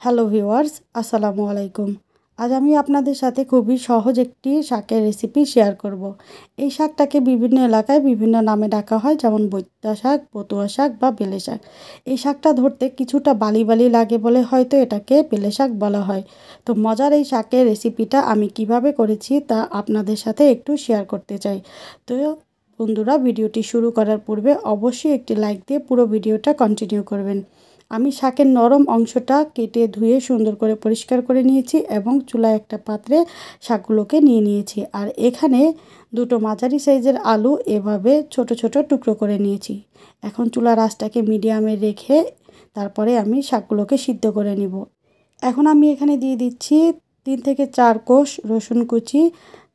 Hello viewers, আসসালামু আলাইকুম। আজ আমি আপনাদের সাথে খুবই সহজ একটি শাকের রেসিপি শেয়ার করব। এই শাকটাকে বিভিন্ন এলাকায় বিভিন্ন নামে ডাকা হয়, যেমন বৈত্যা শাক, পটুয়া শাক বা বেলে শাক। এই শাকটা ধরতে কিছুটা বালি বালি লাগে বলে হয়তো এটাকে বেলে শাক বলা হয়। তো মজার এই শাকের রেসিপিটা আমি কিভাবে করেছি তা আপনাদের সাথে একটু শেয়ার করতে চাই। তো বন্ধুরা, ভিডিওটি শুরু করার পূর্বে অবশ্যই একটি লাইক দিয়ে পুরো ভিডিওটা কন্টিনিউ করবেন। আমি শাকের নরম অংশটা কেটে ধুয়ে সুন্দর করে পরিষ্কার করে নিয়েছি এবং চুলায় একটা পাত্রে শাকগুলোকে নিয়ে নিয়েছি। আর এখানে দুটো মাঝারি সাইজের আলু এভাবে ছোট ছোট টুকরো করে নিয়েছি। এখন চুলার আঁচটাকে মিডিয়ামে রেখে তারপরে আমি শাকগুলোকে সিদ্ধ করে নিব। এখন আমি এখানে দিয়ে দিচ্ছি 3 থেকে 4 কোষ রসুন কুচি,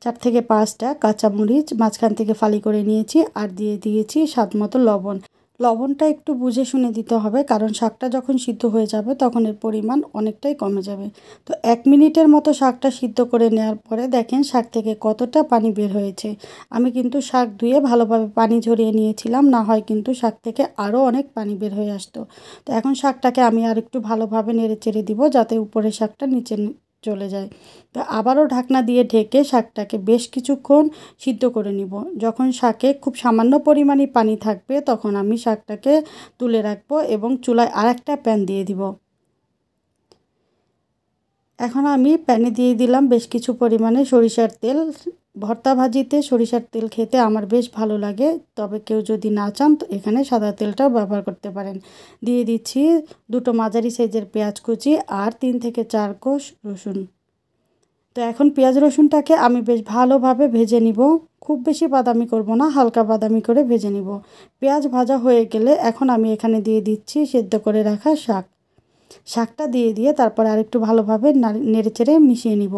4 থেকে 5টা কাঁচামরিচ মাঝখান থেকে ফালি করে নিয়েছি, আর দিয়ে দিয়েছি স্বাদমতো লবণ। লবণটা একটু বুঝে শুনে দিতে হবে, কারণ শাকটা যখন সিদ্ধ হয়ে যাবে তখন এর পরিমাণ অনেকটাই কমে যাবে। তো 1 মিনিটের মতো শাকটা সিদ্ধ করে নেওয়ার পরে দেখেন শাক থেকে কতটা পানি বের হয়েছে। আমি কিন্তু শাক ধুয়ে ভালোভাবে পানি ঝরিয়ে নিয়েছিলাম, না হয় কিন্তু শাক থেকে আরও অনেক পানি বের হয়ে আসতো। তো এখন শাকটাকে আমি আর একটু ভালোভাবে নেড়ে চেড়ে দিব, যাতে উপরের শাকটা নিচে চলে যায়। তো আবারও ঢাকনা দিয়ে ঢেকে শাকটাকে বেশ কিছুক্ষণ সিদ্ধ করে নিব। যখন শাকে খুব সামান্য পরিমাণে পানি থাকবে তখন আমি শাকটাকে তুলে রাখবো এবং চুলায় আরেকটা প্যান দিয়ে দিব। এখন আমি প্যানে দিয়ে দিলাম বেশ কিছু পরিমাণে সরিষার তেল। ভর্তা ভাজিতে সরিষার তেল খেতে আমার বেশ ভালো লাগে, তবে কেউ যদি না চান তো এখানে সাদা তেলটাও ব্যবহার করতে পারেন। দিয়ে দিচ্ছি দুটো মাঝারি সাইজের পেঁয়াজ কুচি আর 3 থেকে 4 কোষ রসুন। তো এখন পেঁয়াজ রসুনটাকে আমি বেশ ভালোভাবে ভেজে নিব। খুব বেশি বাদামি করব না, হালকা বাদামি করে ভেজে নিব। পেঁয়াজ ভাজা হয়ে গেলে এখন আমি এখানে দিয়ে দিচ্ছি সেদ্ধ করে রাখা শাকটা দিয়ে তারপরে আরেকটু ভালোভাবে নেড়েচেড়ে মিশিয়ে নিব।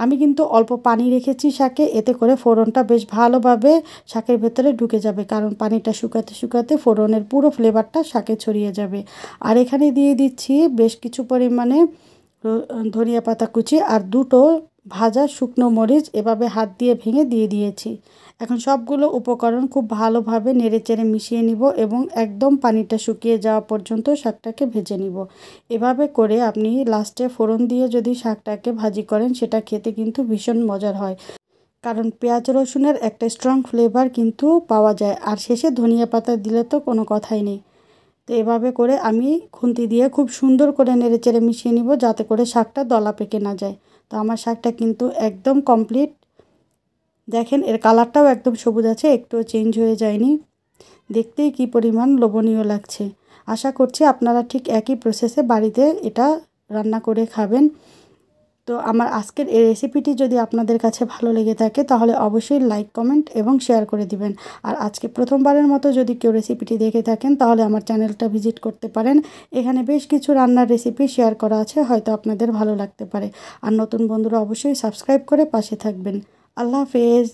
আমি কিন্তু অল্প পানি রেখেছি শাকে, এতে করে ফোড়নটা বেশ ভালোভাবে শাকের ভেতরে ঢুকে যাবে, কারণ পানিটা শুকাতে শুকাতে ফোড়নের পুরো ফ্লেভারটা শাকে ছড়িয়ে যাবে। আর এখানে দিয়ে দিচ্ছি বেশ কিছু পরিমাণে ধনিয়া পাতা কুচি আর দুটো ভাজা শুকনো মরিচ এভাবে হাত দিয়ে ভেঙে দিয়ে দিয়েছি। এখন সবগুলো উপকরণ খুব ভালোভাবে নেড়েচেড়ে মিশিয়ে নিব এবং একদম পানিটা শুকিয়ে যাওয়া পর্যন্ত শাকটাকে ভেজে নিব। এভাবে করে আপনি লাস্টে ফোড়ন দিয়ে যদি শাকটাকে ভাজি করেন সেটা খেতে কিন্তু ভীষণ মজার হয়, কারণ পেঁয়াজ রসুনের একটা স্ট্রং ফ্লেভার কিন্তু পাওয়া যায়। আর শেষে ধনিয়া পাতা দিলে তো কোনো কথাই নেই। তো এভাবে করে আমি খুন্তি দিয়ে খুব সুন্দর করে নেড়েচেড়ে মিশিয়ে নিব, যাতে করে শাকটা দলা পেকে না যায়। তো আমার শাকটা কিন্তু একদম কমপ্লিট। দেখেন এর কালারটাও একদম সবুজ আছে, একটুও চেঞ্জ হয়ে যায়নি। দেখতেই কি পরিমাণ লোভনীয় লাগছে। আশা করছি আপনারা ঠিক একই প্রসেসে বাড়িতে এটা রান্না করে খাবেন। তো আমার আজকের এই রেসিপিটি যদি আপনাদের কাছে ভালো লেগে থাকে তাহলে অবশ্যই লাইক, কমেন্ট এবং শেয়ার করে দিবেন। আর আজকে প্রথমবারের মতো যদি কেউ রেসিপিটি দেখে থাকেন তাহলে আমার চ্যানেলটা ভিজিট করতে পারেন। এখানে বেশ কিছু রান্নার রেসিপি শেয়ার করা আছে, হয়তো আপনাদের ভালো লাগতে পারে। আর নতুন বন্ধুরা অবশ্যই সাবস্ক্রাইব করে পাশে থাকবেন। আল্লাহ হাফেজ।